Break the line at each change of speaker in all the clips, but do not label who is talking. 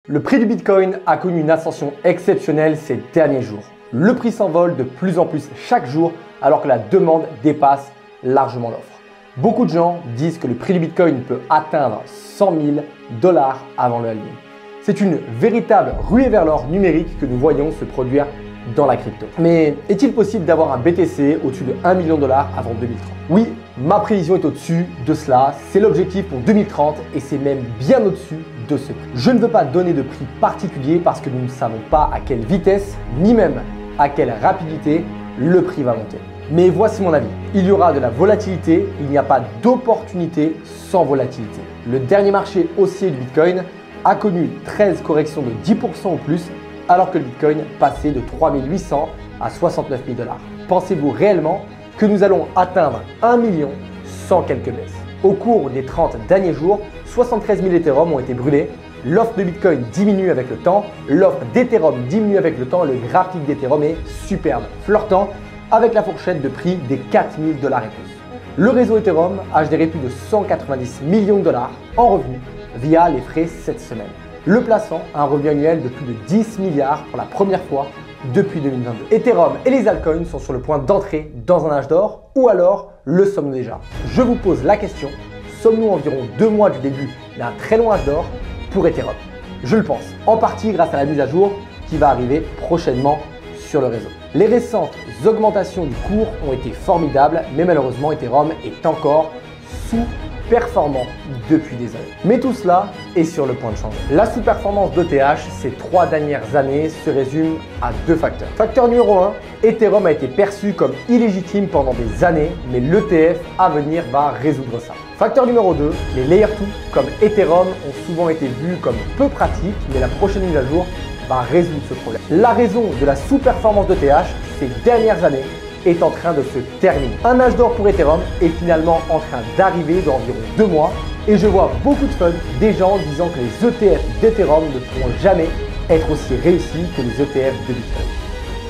Le prix du Bitcoin a connu une ascension exceptionnelle ces derniers jours. Le prix s'envole de plus en plus chaque jour alors que la demande dépasse largement l'offre. Beaucoup de gens disent que le prix du Bitcoin peut atteindre 100 000 $ avant le halving. C'est une véritable ruée vers l'or numérique que nous voyons se produire dans la crypto. Mais est-il possible d'avoir un BTC au-dessus de 1 million $ avant 2030? Oui, ma prévision est au-dessus de cela. C'est l'objectif pour 2030 et c'est même bien au-dessus de ce prix. Je ne veux pas donner de prix particulier parce que nous ne savons pas à quelle vitesse, ni même à quelle rapidité le prix va monter. Mais voici mon avis. Il y aura de la volatilité, il n'y a pas d'opportunité sans volatilité. Le dernier marché haussier du Bitcoin a connu 13 corrections de 10% ou plus alors que le Bitcoin passait de 3 800 à 69 000 $. Pensez-vous réellement que nous allons atteindre 1 million sans quelques baisses? Au cours des 30 derniers jours, 73 000 Ethereum ont été brûlés. L'offre de Bitcoin diminue avec le temps, l'offre d'Ethereum diminue avec le temps. Le graphique d'Ethereum est superbe, flirtant avec la fourchette de prix des 4 000 $ et plus. Le réseau Ethereum a généré plus de 190 millions de dollars en revenus via les frais cette semaine, le plaçant à un revenu annuel de plus de 10 milliards pour la première fois depuis 2022. Ethereum et les altcoins sont sur le point d'entrer dans un âge d'or, ou alors le sommes-nous déjà? Je vous pose la question, sommes-nous environ 2 mois du début d'un très long âge d'or pour Ethereum? Je le pense, en partie grâce à la mise à jour qui va arriver prochainement sur le réseau. Les récentes augmentations du cours ont été formidables, mais malheureusement Ethereum est encore sous-performant depuis des années. Mais tout cela est sur le point de changer. La sous-performance d'ETH ces 3 dernières années se résume à 2 facteurs. Facteur numéro 1, Ethereum a été perçu comme illégitime pendant des années, mais l'ETF à venir va résoudre ça. Facteur numéro 2, les Layer 2 comme Ethereum ont souvent été vus comme peu pratiques, mais la prochaine mise à jour va résoudre ce problème. La raison de la sous-performance d'ETH ces dernières années est en train de se terminer. Un âge d'or pour Ethereum est finalement en train d'arriver dans environ 2 mois et je vois beaucoup de fun des gens disant que les ETF d'Ethereum ne pourront jamais être aussi réussis que les ETF de Bitcoin.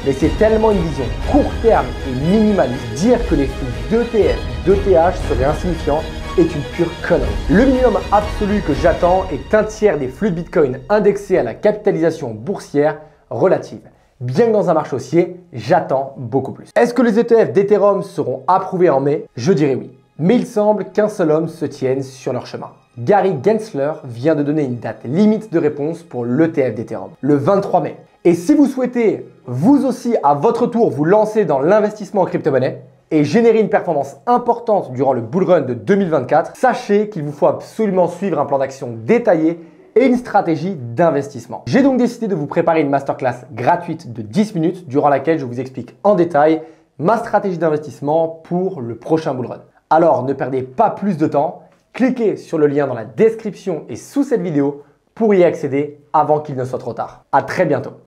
Mais c'est tellement une vision court terme et minimaliste. Dire que les flux d'ETF, d'ETH seraient insignifiants est une pure connerie. Le minimum absolu que j'attends est un tiers des flux de Bitcoin indexés à la capitalisation boursière relative. Bien que dans un marché haussier, j'attends beaucoup plus. Est-ce que les ETF d'Ethereum seront approuvés en mai? Je dirais oui. Mais il semble qu'un seul homme se tienne sur leur chemin. Gary Gensler vient de donner une date limite de réponse pour l'ETF d'Ethereum, le 23 mai. Et si vous souhaitez vous aussi à votre tour vous lancer dans l'investissement en crypto-monnaie et générer une performance importante durant le bull run de 2024, sachez qu'il vous faut absolument suivre un plan d'action détaillé et une stratégie d'investissement. J'ai donc décidé de vous préparer une masterclass gratuite de 10 minutes durant laquelle je vous explique en détail ma stratégie d'investissement pour le prochain bull run. Alors ne perdez pas plus de temps, cliquez sur le lien dans la description et sous cette vidéo pour y accéder avant qu'il ne soit trop tard. À très bientôt.